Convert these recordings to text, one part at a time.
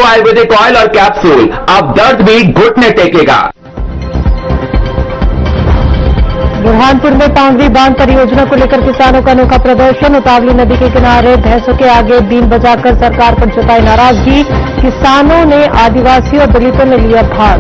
Ayurvedic oil और capsule, अब दर्द भी घुटने टेकेगा। बुरहानपुर में पांगरी बांध परियोजना को लेकर किसानों का अनोखा प्रदर्शन। उतावली नदी के किनारे भैंसों के आगे बीन बजाकर सरकार पर जताई नाराजगी। किसानों ने आदिवासियों और दलितों ने लिया भाग।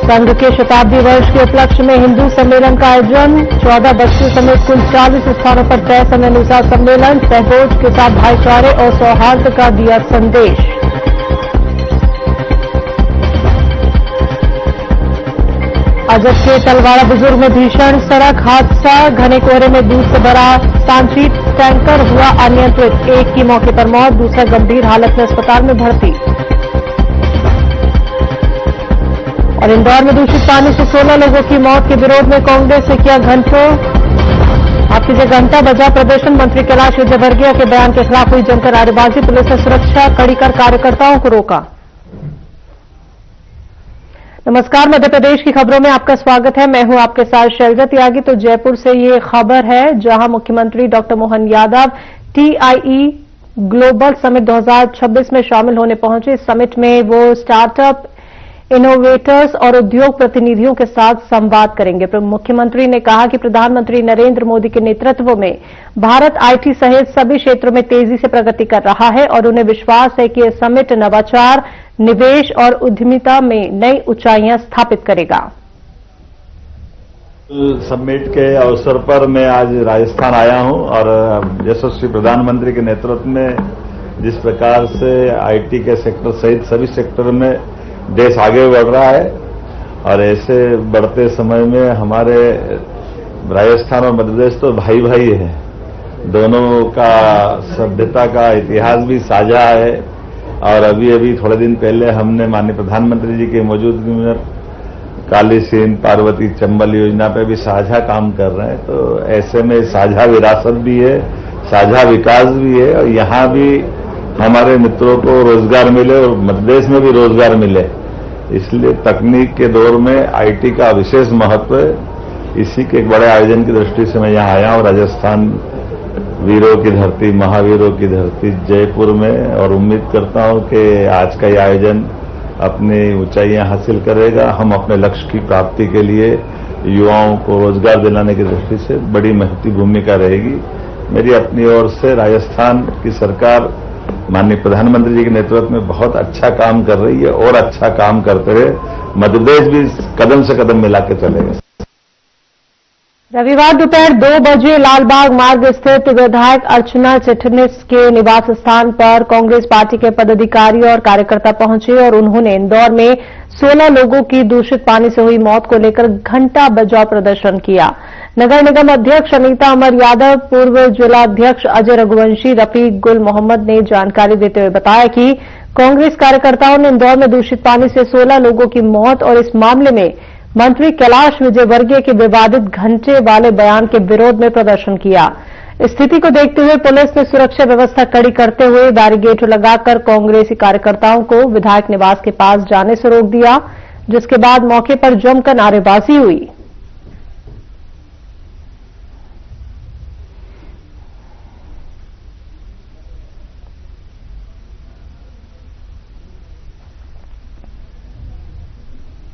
संघ के शताब्दी वर्ष के उपलक्ष्य में हिंदू सम्मेलन का आयोजन। 14 बस्तियों समेत कुल 40 स्थानों पर तय समयानुसार सम्मेलन। सहयोग के साथ भाईचारे और सौहार्द का दिया संदेश। अजब के तलवाड़ा बुजुर्ग में भीषण सड़क हादसा। घने कोहरे में दूध से भरा सांची टैंकर हुआ अनियंत्रित। एक की मौके पर मौत, दूसरा गंभीर हालत में अस्पताल में भर्ती। और इंदौर में दूषित पानी से 16 लोगों की मौत के विरोध में कांग्रेस ने किया घंटा बजा प्रदर्शन। मंत्री कैलाश विजयवर्गीय के बयान के खिलाफ हुई जमकर नारेबाजी। पुलिस ने सुरक्षा कड़ी कर कार्यकर्ताओं को रोका। नमस्कार, मध्य प्रदेश की खबरों में आपका स्वागत है। मैं हूं आपके साथ शैलजा त्यागी। तो जयपुर से ये खबर है, जहां मुख्यमंत्री doctor Mohan Yadav TIE global summit 2026 में शामिल होने पहुंचे। इस समिट में वो स्टार्टअप, इनोवेटर्स और उद्योग प्रतिनिधियों के साथ संवाद करेंगे। मुख्यमंत्री ने कहा कि प्रधानमंत्री नरेंद्र मोदी के नेतृत्व में भारत IT सहित सभी क्षेत्रों में तेजी से प्रगति कर रहा है और उन्हें विश्वास है कि यह समिट नवाचार, निवेश और उद्यमिता में नई ऊंचाइयां स्थापित करेगा। समिट के अवसर पर मैं आज राजस्थान आया हूं और यशस्वी प्रधानमंत्री के नेतृत्व में जिस प्रकार से IT के सेक्टर सहित सभी सेक्टर में देश आगे बढ़ रहा है और ऐसे बढ़ते समय में हमारे राजस्थान और मध्य प्रदेश तो भाई भाई है। दोनों का सभ्यता का इतिहास भी साझा है और अभी अभी थोड़े दिन पहले हमने माननीय प्रधानमंत्री जी की मौजूदगी में काली सिंध, पार्वती, चंबल योजना पे भी साझा काम कर रहे हैं। तो ऐसे में साझा विरासत भी है, साझा विकास भी है और यहाँ भी हमारे मित्रों को रोजगार मिले और मध्य प्रदेश में भी रोजगार मिले। इसलिए तकनीक के दौर में IT का विशेष महत्व है। इसी के एक बड़े आयोजन की दृष्टि से मैं यहाँ आया हूँ, राजस्थान वीरों की धरती, महावीरों की धरती जयपुर में, और उम्मीद करता हूँ कि आज का ये आयोजन अपनी ऊंचाइयां हासिल करेगा। हम अपने लक्ष्य की प्राप्ति के लिए युवाओं को रोजगार दिलाने की दृष्टि से बड़ी महत्वपूर्ण भूमिका रहेगी। मेरी अपनी ओर से राजस्थान की सरकार माननीय प्रधानमंत्री जी के नेतृत्व में बहुत अच्छा काम कर रही है और अच्छा काम करते रहे। मध्य प्रदेश भी कदम से कदम मिला के चलेगा। रविवार दोपहर 2 बजे लालबाग मार्ग स्थित विधायक अर्चना चिटनिस के निवास स्थान पर कांग्रेस पार्टी के पदाधिकारी और कार्यकर्ता पहुंचे और उन्होंने इंदौर में 16 लोगों की दूषित पानी से हुई मौत को लेकर घंटा बजाव प्रदर्शन किया। नगर निगम अध्यक्ष अनीता अमर यादव, पूर्व जिलाध्यक्ष अजय रघुवंशी, रफीक गुल मोहम्मद ने जानकारी देते हुए बताया कि कांग्रेस कार्यकर्ताओं ने इंदौर में दूषित पानी से 16 लोगों की मौत और इस मामले में मंत्री कैलाश विजयवर्गीय के विवादित घंटे वाले बयान के विरोध में प्रदर्शन किया। स्थिति को देखते हुए पुलिस ने सुरक्षा व्यवस्था कड़ी करते हुए बैरिकेड लगाकर कांग्रेसी कार्यकर्ताओं को विधायक निवास के पास जाने से रोक दिया, जिसके बाद मौके पर जमकर नारेबाजी हुई।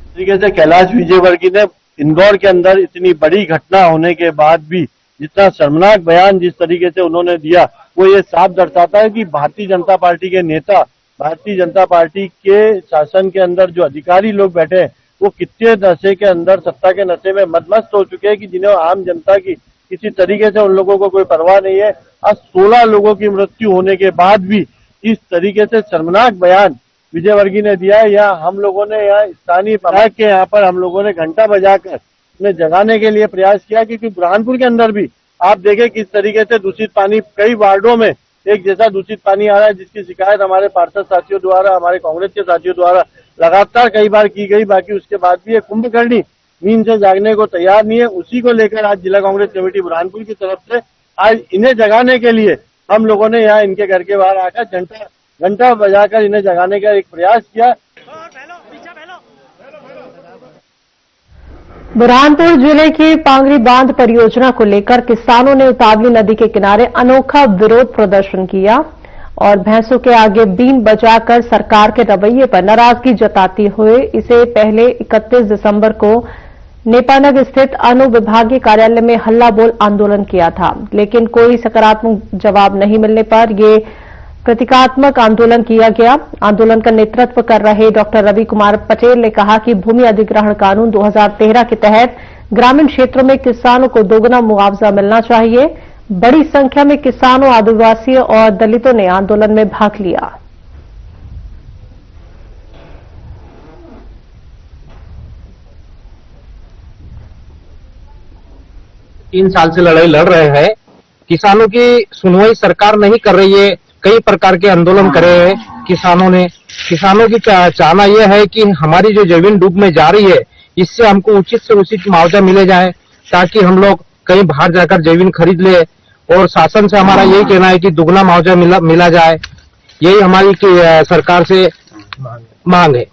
तरीके से कैलाश विजयवर्गीय ने इंदौर के अंदर इतनी बड़ी घटना होने के बाद भी जितना शर्मनाक बयान जिस तरीके से उन्होंने दिया, वो ये साफ दर्शाता है कि भारतीय जनता पार्टी के नेता, भारतीय जनता पार्टी के शासन के अंदर जो अधिकारी लोग बैठे हैं, वो कितने नशे के अंदर, सत्ता के नशे में मदमस्त हो चुके हैं कि जिन्हें आम जनता की किसी तरीके से उन लोगों को कोई परवाह नहीं है। आज 16 लोगों की मृत्यु होने के बाद भी इस तरीके से शर्मनाक बयान विजयवर्गीय ने दिया है। यहाँ हम लोगों ने यहाँ स्थानीय विधायक के यहाँ पर हम लोगों ने घंटा बजाकर उन्हें जगाने के लिए प्रयास किया, क्योंकि बुरहानपुर के अंदर भी आप देखें किस तरीके से दूषित पानी, कई वार्डों में एक जैसा दूषित पानी आ रहा है, जिसकी शिकायत हमारे पार्षद साथियों द्वारा, हमारे कांग्रेस के साथियों द्वारा लगातार कई बार की गई। बाकी उसके बाद भी ये कुंभकर्णी नींद से जागने को तैयार नहीं है। उसी को लेकर आज जिला कांग्रेस कमेटी बुरहानपुर की तरफ से आज इन्हें जगाने के लिए हम लोगों ने यहाँ इनके घर के बाहर आकर घंटा बजाकर इन्हें जगाने का एक प्रयास किया। बुरहानपुर जिले की पांगरी बांध परियोजना को लेकर किसानों ने उतावली नदी के किनारे अनोखा विरोध प्रदर्शन किया और भैंसों के आगे बीन बजाकर सरकार के रवैये पर नाराजगी जताते हुए इसे पहले 31 दिसंबर को नेपानग स्थित अनुविभागीय कार्यालय में हल्ला बोल आंदोलन किया था, लेकिन कोई सकारात्मक जवाब नहीं मिलने पर ये प्रतीकात्मक आंदोलन किया गया। आंदोलन का नेतृत्व कर रहे डॉक्टर रवि कुमार पटेल ने कहा कि भूमि अधिग्रहण कानून 2013 के तहत ग्रामीण क्षेत्रों में किसानों को दोगुना मुआवजा मिलना चाहिए। बड़ी संख्या में किसानों, आदिवासियों और दलितों ने आंदोलन में भाग लिया। तीन साल से लड़ाई लड़ रहे हैं, किसानों की सुनवाई सरकार नहीं कर रही है। कई प्रकार के आंदोलन करे हैं किसानों ने। किसानों की चाहना यह है कि हमारी जो जमीन डूब में जा रही है, इससे हमको उचित से उचित मुआवजा मिले जाए, ताकि हम लोग कहीं बाहर जाकर जमीन खरीद ले। और शासन से हमारा यही कहना है कि दुगना मुआवजा मिला जाए। यही हमारी सरकार से मांग है।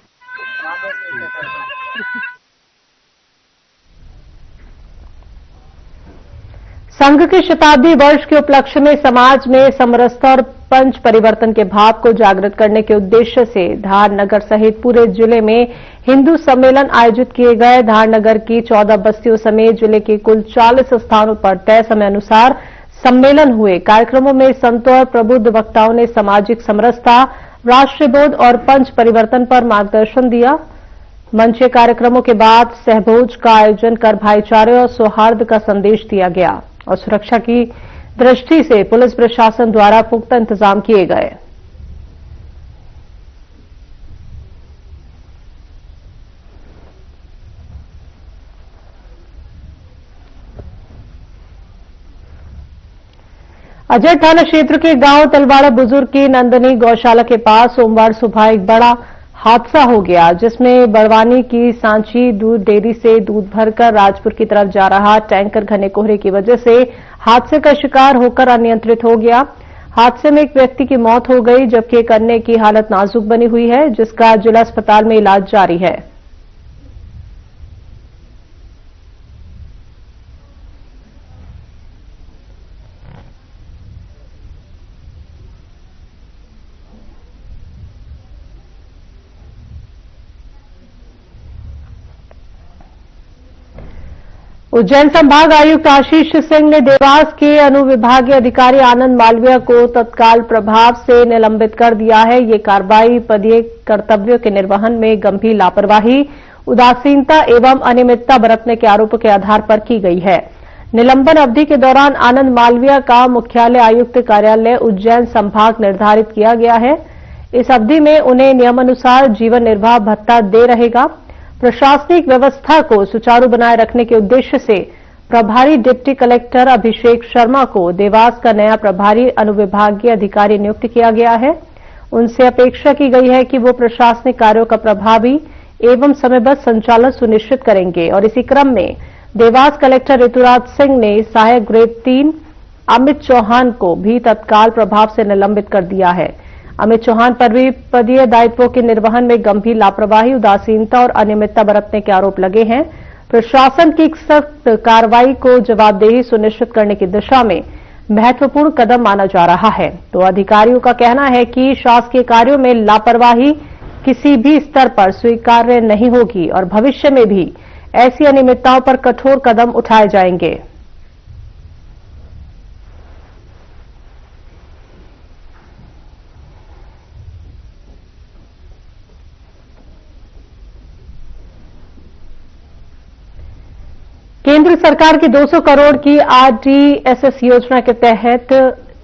संघ के शताब्दी वर्ष के उपलक्ष्य में समाज में समरसता और पंच परिवर्तन के भाव को जागृत करने के उद्देश्य से धारनगर सहित पूरे जिले में हिंदू सम्मेलन आयोजित किए गए। धारनगर की 14 बस्तियों समेत जिले के कुल 40 स्थानों पर तय समय अनुसार सम्मेलन हुए। कार्यक्रमों में संतों और प्रबुद्ध वक्ताओं ने सामाजिक समरसता, राष्ट्रबोध और पंच परिवर्तन पर मार्गदर्शन दिया। मंच कार्यक्रमों के बाद सहभोज का आयोजन कर भाईचारे और सौहार्द का संदेश दिया गया और सुरक्षा की दृष्टि से पुलिस प्रशासन द्वारा पुख्ता इंतजाम किए गए। अजय थाना क्षेत्र के गांव तलवाड़ा बुजुर्ग की नंदनी गौशाला के पास सोमवार सुबह एक बड़ा हादसा हो गया, जिसमें बड़वानी की सांची दूध डेयरी से दूध भरकर राजपुर की तरफ जा रहा टैंकर घने कोहरे की वजह से हादसे का शिकार होकर अनियंत्रित हो गया। हादसे में एक व्यक्ति की मौत हो गई, जबकि एक अन्य की हालत नाजुक बनी हुई है, जिसका जिला अस्पताल में इलाज जारी है। उज्जैन संभाग आयुक्त आशीष सिंह ने देवास के अनुविभागीय अधिकारी आनंद मालविया को तत्काल प्रभाव से निलंबित कर दिया है। ये कार्रवाई पदीय कर्तव्यों के निर्वहन में गंभीर लापरवाही, उदासीनता एवं अनियमितता बरतने के आरोप के आधार पर की गई है। निलंबन अवधि के दौरान आनंद मालविया का मुख्यालय आयुक्त कार्यालय उज्जैन संभाग निर्धारित किया गया है। इस अवधि में उन्हें नियमानुसार जीवन निर्वाह भत्ता दे रहेगा। प्रशासनिक व्यवस्था को सुचारू बनाए रखने के उद्देश्य से प्रभारी डिप्टी कलेक्टर अभिषेक शर्मा को देवास का नया प्रभारी अनुविभागीय अधिकारी नियुक्त किया गया है। उनसे अपेक्षा की गई है कि वो प्रशासनिक कार्यों का प्रभावी एवं समयबद्ध संचालन सुनिश्चित करेंगे। और इसी क्रम में देवास कलेक्टर ऋतुराज सिंह ने सहायक ग्रेड 3 अमित चौहान को भी तत्काल प्रभाव से निलंबित कर दिया है। अमित चौहान पर भी पदीय दायित्वों के निर्वहन में गंभीर लापरवाही, उदासीनता और अनियमितता बरतने के आरोप लगे हैं। प्रशासन की सख्त कार्रवाई को जवाबदेही सुनिश्चित करने की दिशा में महत्वपूर्ण कदम माना जा रहा है। तो अधिकारियों का कहना है कि शासकीय कार्यों में लापरवाही किसी भी स्तर पर स्वीकार्य नहीं होगी और भविष्य में भी ऐसी अनियमितताओं पर कठोर कदम उठाए जाएंगे। केंद्र सरकार की 200 करोड़ की आरडीएसएस योजना के तहत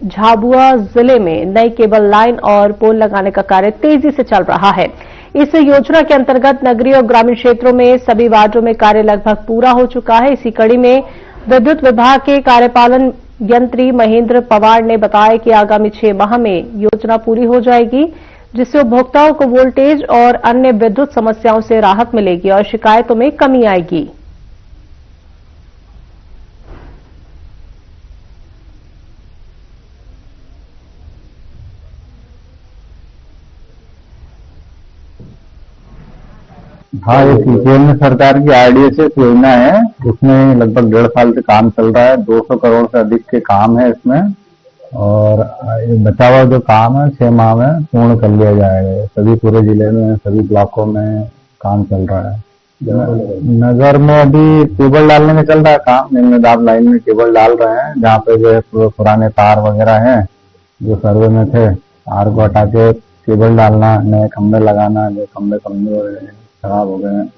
झाबुआ जिले में नई केबल लाइन और पोल लगाने का कार्य तेजी से चल रहा है। इस योजना के अंतर्गत नगरीय और ग्रामीण क्षेत्रों में सभी वार्डों में कार्य लगभग पूरा हो चुका है। इसी कड़ी में विद्युत विभाग के कार्यपालन यंत्री महेंद्र पवार ने बताया कि आगामी 6 माह में योजना पूरी हो जाएगी, जिससे उपभोक्ताओं को वोल्टेज और अन्य विद्युत समस्याओं से राहत मिलेगी और शिकायतों में कमी आएगी। हाँ, ये केंद्र सरकार की आरडीएसएस योजना है। इसमें लगभग 1.5 साल से काम चल रहा है। 200 करोड़ से अधिक के काम है इसमें, और ये बचा हुआ जो काम है 6 माह में पूर्ण कर लिया जाएगा। सभी पूरे जिले में, सभी ब्लॉकों में काम चल रहा है। नगर में अभी केबल डालने में चल रहा है काम। निम्न दाब लाइन में केबल डाल रहे हैं, जहाँ पे जो है पुराने तार वगैरह हैं जो सर्वे में थे, तार को हटा के केबल डालना, नए खंभे लगाना, जो खंभे कमजोर हैं, खराब हो गए हैं।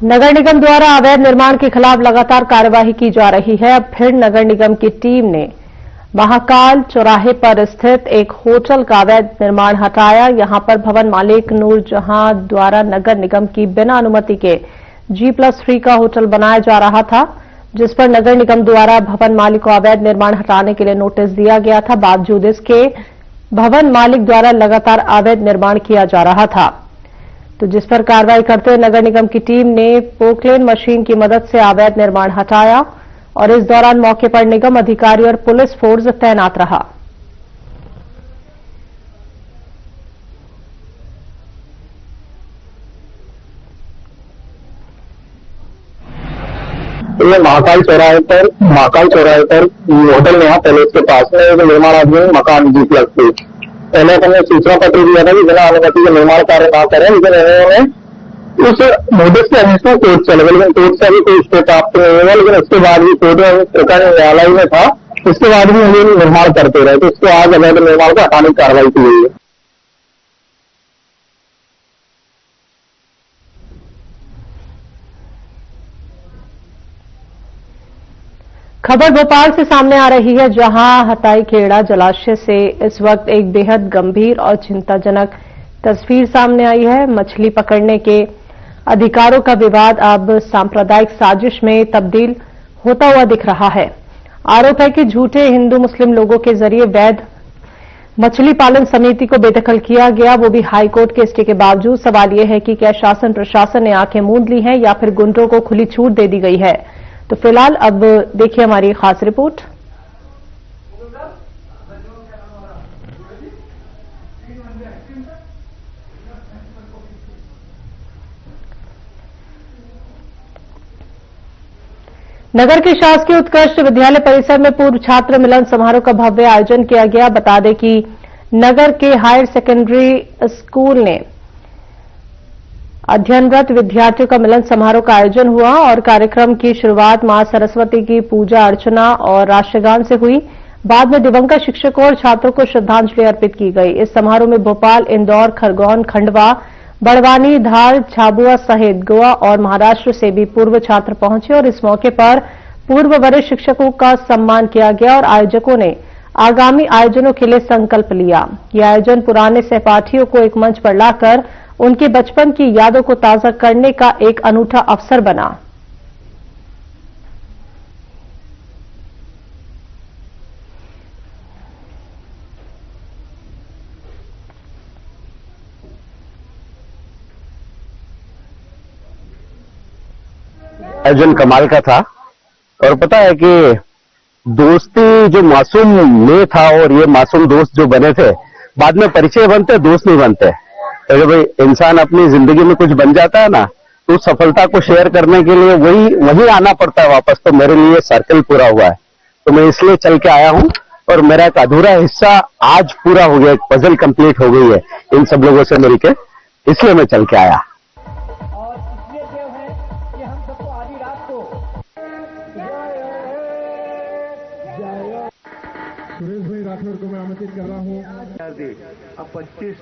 नगर निगम द्वारा अवैध निर्माण के खिलाफ लगातार कार्यवाही की जा रही है। अब फिर नगर निगम की टीम ने महाकाल चौराहे पर स्थित एक होटल का अवैध निर्माण हटाया। यहां पर भवन मालिक नूरजहां द्वारा नगर निगम की बिना अनुमति के G+3 का होटल बनाया जा रहा था, जिस पर नगर निगम द्वारा भवन मालिक को अवैध निर्माण हटाने के लिए नोटिस दिया गया था। बावजूद इसके भवन मालिक द्वारा लगातार अवैध निर्माण किया जा रहा था, तो जिस पर कार्रवाई करते हुए नगर निगम की टीम ने पोकलेन मशीन की मदद से अवैध निर्माण हटाया, और इस दौरान मौके पर निगम अधिकारी और पुलिस फोर्स तैनात रहा। ये महाकाल चौराहे पर होटल में, यहाँ पहले उसके पास में एक निर्माणाधीन मकान G+3। पहले हमने सूचना पत्र दिया था कि बिना अनुमति के निर्माण कार्य ना करें, लेकिन इन्होंने उस नोटिस के अनुसार कोर्ट चले गए, लेकिन कोर्ट से अभी कोई स्टे प्राप्त नहीं हुआ। लेकिन उसके बाद भी कोर्ट में प्रकार न्यायालय में था, उसके बाद भी हम निर्माण करते रहे, तो उसको आज अवैध निर्माण को हटाने की कार्रवाई की गई है। खबर भोपाल से सामने आ रही है, जहां हताई खेड़ा जलाशय से इस वक्त एक बेहद गंभीर और चिंताजनक तस्वीर सामने आई है। मछली पकड़ने के अधिकारों का विवाद अब सांप्रदायिक साजिश में तब्दील होता हुआ दिख रहा है। आरोप है कि झूठे हिंदू मुस्लिम लोगों के जरिए वैध मछली पालन समिति को बेदखल किया गया, वो भी हाईकोर्ट के स्टे के बावजूद। सवाल यह है कि क्या शासन प्रशासन ने आंखें मूंद ली हैं या फिर गुंडों को खुली छूट दे दी गई है। तो फिलहाल अब देखिए हमारी खास रिपोर्ट। नगर के शासकीय उत्कृष्ट विद्यालय परिसर में पूर्व छात्र मिलन समारोह का भव्य आयोजन किया गया। बता दें कि नगर के हायर सेकेंडरी स्कूल ने अध्ययनरत विद्यार्थियों का मिलन समारोह का आयोजन हुआ, और कार्यक्रम की शुरुआत मां सरस्वती की पूजा अर्चना और राष्ट्रगान से हुई। बाद में दिवंगत शिक्षकों और छात्रों को श्रद्धांजलि अर्पित की गई। इस समारोह में भोपाल, इंदौर, खरगोन, खंडवा, बड़वानी, धार, झाबुआ सहित गोवा और महाराष्ट्र से भी पूर्व छात्र पहुंचे, और इस मौके पर पूर्व वरिष्ठ शिक्षकों का सम्मान किया गया और आयोजकों ने आगामी आयोजनों के लिए संकल्प लिया। यह आयोजन पुराने सहपाठियों को एक मंच पर लाकर उनके बचपन की यादों को ताजा करने का एक अनूठा अवसर बना। आयोजन कमाल का था, और पता है कि दोस्ती जो मासूम में था और ये मासूम दोस्त जो बने थे, बाद में परिचय बनते, दोस्त नहीं बनते। अगर भाई इंसान अपनी जिंदगी में कुछ बन जाता है ना, तो सफलता को शेयर करने के लिए वही आना पड़ता है वापस। तो मेरे लिए सर्कल पूरा हुआ है, तो मैं इसलिए चल के आया हूं, और मेरा एक अधूरा हिस्सा आज पूरा हो गया, एक पजल कंप्लीट हो गई है इन सब लोगों से मिलके, इसलिए मैं चल के आया। सुरेश भाई राठौर को मैं आमंत्रित कर रहा हूँ। अब 25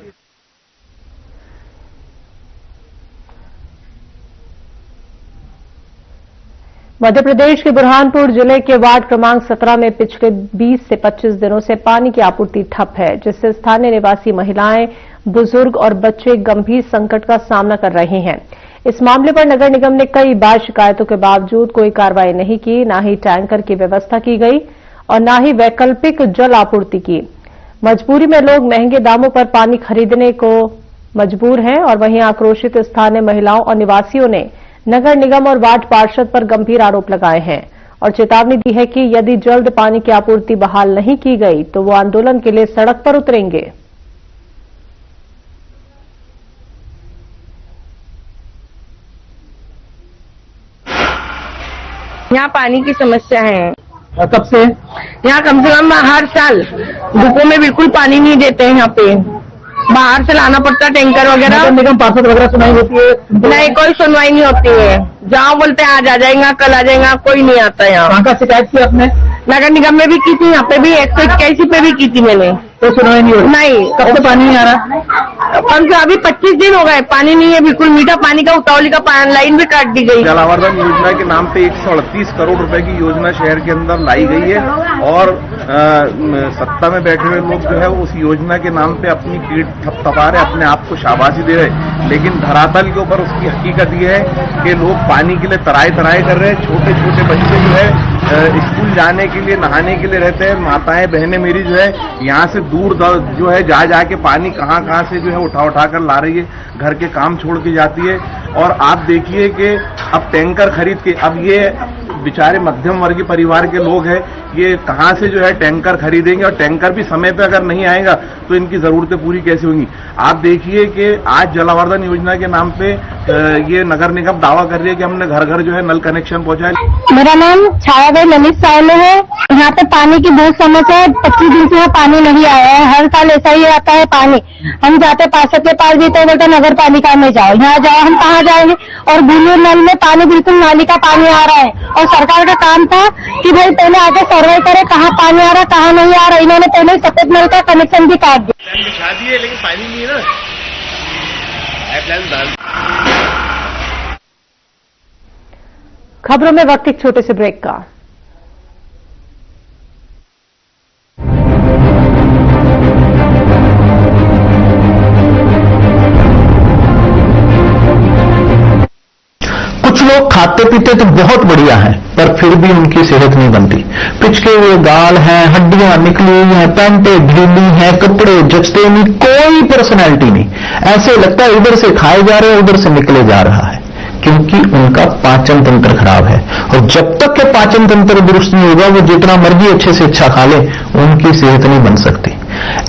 मध्य प्रदेश के बुरहानपुर जिले के वार्ड क्रमांक 17 में पिछले 20 से 25 दिनों से पानी की आपूर्ति ठप है, जिससे स्थानीय निवासी महिलाएं, बुजुर्ग और बच्चे गंभीर संकट का सामना कर रहे हैं। इस मामले पर नगर निगम ने कई बार शिकायतों के बावजूद कोई कार्रवाई नहीं की, न ही टैंकर की व्यवस्था की गई और न ही वैकल्पिक जल आपूर्ति की। मजबूरी में लोग महंगे दामों पर पानी खरीदने को मजबूर हैं, और वहीं आक्रोशित स्थानीय महिलाओं और निवासियों ने नगर निगम और वार्ड पार्षद पर गंभीर आरोप लगाए हैं। और चेतावनी दी है कि यदि जल्द पानी की आपूर्ति बहाल नहीं की गई तो वो आंदोलन के लिए सड़क पर उतरेंगे। यहाँ पानी की समस्या है। कब से? यहाँ कम से कम हर साल डिपो में बिल्कुल पानी नहीं देते हैं। यहाँ पे बाहर से लाना पड़ता है टैंकर वगैरह। निगम पार्षद वगैरह सुनाई होती है? नहीं, कोई सुनवाई नहीं होती है। जहाँ बोलते हैं आज आ जाएगा, कल आ जाएगा, कोई नहीं आता यहाँ। कहाँ का शिकायत की आपने? नगर निगम में भी की थी, यहाँ पे भी 181 पे भी की थी मैंने, तो सुनवाई नहीं हो रही? नहीं। कब से पानी नहीं आ रहा? कम से अभी 25 दिन हो गए, पानी नहीं है बिल्कुल। मीठा पानी का उतावली का लाइन भी काट दी गई। जलावर्धन योजना के नाम पे 138 करोड़ रुपए की योजना शहर के अंदर लाई गई है और सत्ता में बैठे हुए लोग जो है उस योजना के नाम पे अपनी पीठ थपथपा रहे, अपने आप को शाबाशी दे रहे, लेकिन धरातल के ऊपर उसकी हकीकत ये है कि लोग पानी के लिए तराई कर रहे हैं। छोटे छोटे बच्चे जो है स्कूल जाने के लिए, नहाने के लिए रहते हैं। माताएं बहनें मेरी जो है यहाँ से दूर जो है जा जाके पानी कहाँ से जो है उठा कर ला रही है, घर के काम छोड़ के जाती है। और आप देखिए कि अब टैंकर खरीद के, अब ये बेचारे मध्यम वर्गीय परिवार के लोग हैं, ये कहाँ से जो है टैंकर खरीदेंगे, और टैंकर भी समय पे अगर नहीं आएगा तो इनकी जरूरतें पूरी कैसे होंगी। आप देखिए कि आज जलावर्धन योजना के नाम पे ये नगर निगम दावा कर रही है कि हमने घर घर जो है नल कनेक्शन पहुंचाया। मेरा नाम छायादेवी ललित सावले है। यहाँ पे पानी की बहुत समस्या है। 25 दिन से यहाँ पानी नहीं आया है। हर साल ऐसा ही आता है पानी। हम जाते पार्षद के पास भी तो बोलते नगर पालिका में जाओ, यहाँ जाओ, हम कहाँ जाएंगे। और भूलूर नल में पानी बिल्कुल नाली का पानी आ रहा है, और सरकार का काम था कि भाई पहले आके सर्वे करे कहाँ पानी आ रहा कहाँ नहीं आ रहा। इन्होंने पहले सफेद नल का कनेक्शन भी काट दिया। बिछा दिए लेकिन पानी नहीं है ना। खबरों में वक्त एक छोटे से ब्रेक का। कुछ लोग खाते पीते तो बहुत बढ़िया हैं, पर फिर भी उनकी सेहत नहीं बनती। पिचके हुए गाल हैं, हड्डियां निकली हुई हैं, पैंटें ढीली हैं, कपड़े जचते नहीं, कोई पर्सनैलिटी नहीं। ऐसे लगता है इधर से खाए जा रहे हैं, उधर से निकले जा रहा है, क्योंकि उनका पाचन तंत्र खराब है। और जब तक के पाचन तंत्र दुरुस्त नहीं होगा, वो जितना मर्जी अच्छे से अच्छा खा ले, उनकी सेहत नहीं बन सकती।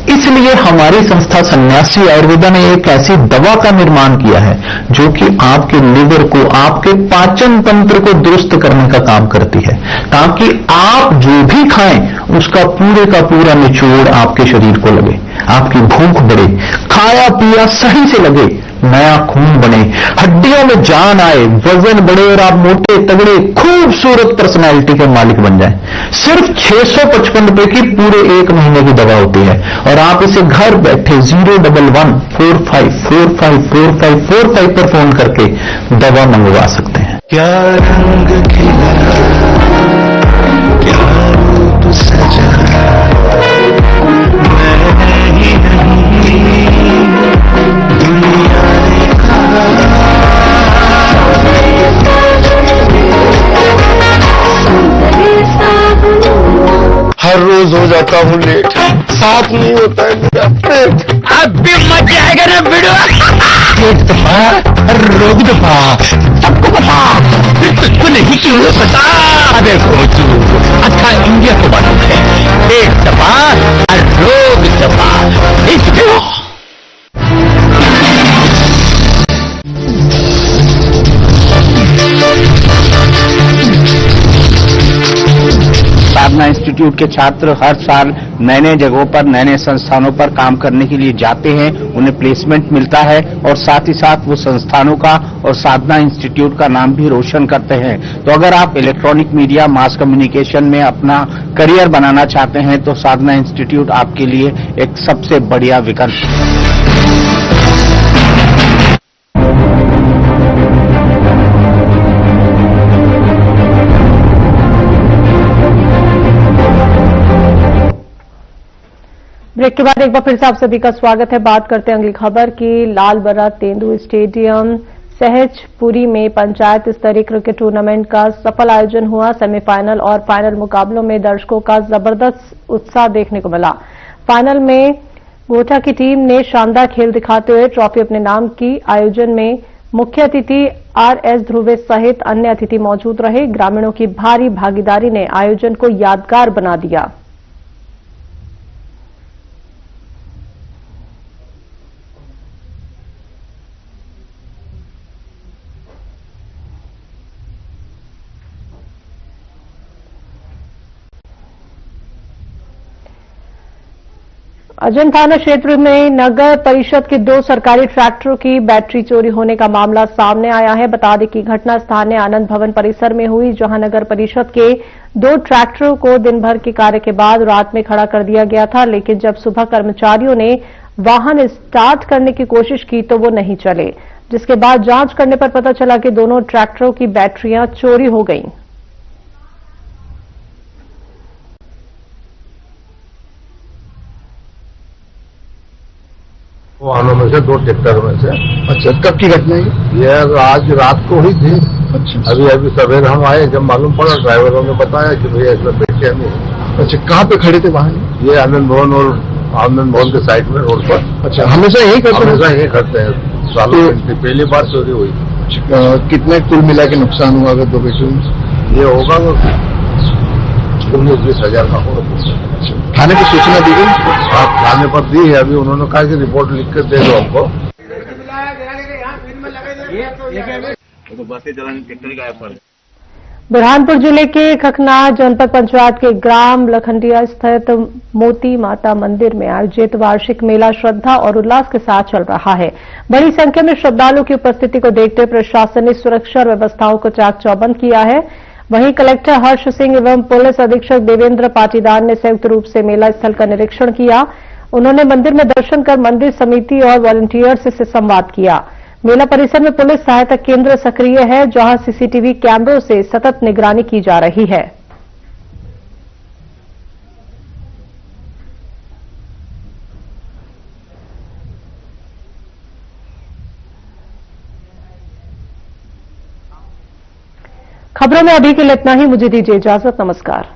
इसलिए हमारी संस्था सन्यासी आयुर्वेदा ने एक ऐसी दवा का निर्माण किया है जो कि आपके लिवर को, आपके पाचन तंत्र को दुरुस्त करने का काम करती है, ताकि आप जो भी खाएं उसका पूरे का पूरा निचोड़ आपके शरीर को लगे, आपकी भूख बढ़े, खाया पिया सही से लगे, नया खून बने, हड्डियों में जान आए, वजन बढ़े और आप मोटे तगड़े खूबसूरत पर्सनैलिटी के मालिक बन जाएं। सिर्फ 655 रुपए की पूरे 1 महीने की दवा होती है, और आप इसे घर बैठे 01145454545 पर फोन करके दवा मंगवा सकते हैं। क्या रंग खिला, क्या रूप सजा, मैंने ही नहीं दुनिया ने कहा। हर रोज हो जाता हूँ लेट, साफ नहीं होता है मेरा पेट। अब भी मत जाएगा ना वीडियो। पेट दबा, रोग दबा, सबको पता, तुझको नहीं क्यों पता। देखो तू अच्छा इंडिया को मालूम है, पेट दबा और रोग दबा। साधना इंस्टीट्यूट के छात्र हर साल नए नए जगहों पर, नए नए संस्थानों पर काम करने के लिए जाते हैं, उन्हें प्लेसमेंट मिलता है, और साथ ही साथ वो संस्थानों का और साधना इंस्टीट्यूट का नाम भी रोशन करते हैं। तो अगर आप इलेक्ट्रॉनिक मीडिया, मास कम्युनिकेशन में अपना करियर बनाना चाहते हैं तो साधना इंस्टीट्यूट आपके लिए एक सबसे बढ़िया विकल्प है। ब्रेक के बाद एक बार फिर से आप सभी का स्वागत है। बात करते हैं अगली खबर की। लाल बर्रा तेंदुआ स्टेडियम सहजपुरी में पंचायत स्तरीय क्रिकेट टूर्नामेंट का सफल आयोजन हुआ। सेमीफाइनल और फाइनल मुकाबलों में दर्शकों का जबरदस्त उत्साह देखने को मिला। फाइनल में गोठा की टीम ने शानदार खेल दिखाते हुए ट्रॉफी अपने नाम की। आयोजन में मुख्य अतिथि आरएस ध्रुवे सहित अन्य अतिथि मौजूद रहे। ग्रामीणों की भारी भागीदारी ने आयोजन को यादगार बना दिया। अजन थाना क्षेत्र में नगर परिषद के 2 सरकारी ट्रैक्टरों की बैटरी चोरी होने का मामला सामने आया है। बता दें कि घटना स्थानीय आनंद भवन परिसर में हुई, जहां नगर परिषद के 2 ट्रैक्टरों को दिन भर के कार्य के बाद रात में खड़ा कर दिया गया था, लेकिन जब सुबह कर्मचारियों ने वाहन स्टार्ट करने की कोशिश की तो वो नहीं चले, जिसके बाद जांच करने पर पता चला कि दोनों ट्रैक्टरों की बैटरियां चोरी हो गईं। वाहनों में से 2 ट्रैक्टर में से। अच्छा, कब की घटना है ये? आज रात को हुई थी। अच्छा, अभी सवेरे हम आए, जब मालूम पड़ा ड्राइवरों ने बताया कि भैया इसमें बैठे हम। अच्छा, कहाँ पे खड़े थे वाहन? ये आनंद भवन और आनंद भवन के साइड में, रोड पर। अच्छा, हमेशा यही करते हैं? हमेशा यही करते हैं, सालों से पहली बार चोरी हुई। कितने कुल मिला के नुकसान हुआ अगर 2 बैटरी में? ये होगा 19-20 हजार का होगा। थाने को सूचना दी गई? आप थाने पर दी है, अभी उन्होंने कहा कि रिपोर्ट लिख कर दे दो हमको। बुरहानपुर जिले के खकनार जनपद पंचायत के ग्राम लखंडिया स्थित मोती माता मंदिर में आयोजित वार्षिक मेला श्रद्धा और उल्लास के साथ चल रहा है। बड़ी संख्या में श्रद्धालुओं की उपस्थिति को देखते हुए प्रशासन ने सुरक्षा व्यवस्थाओं को चाक चौबंद किया है। वहीं कलेक्टर हर्ष सिंह एवं पुलिस अधीक्षक देवेंद्र पाटीदार ने संयुक्त रूप से मेला स्थल का निरीक्षण किया। उन्होंने मंदिर में दर्शन कर मंदिर समिति और वॉलंटियर्स से संवाद किया। मेला परिसर में पुलिस सहायता केंद्र सक्रिय है, जहां सीसीटीवी कैमरों से सतत निगरानी की जा रही है। खबरों में अभी के लिए इतना ही। मुझे दीजिए इजाजत। नमस्कार।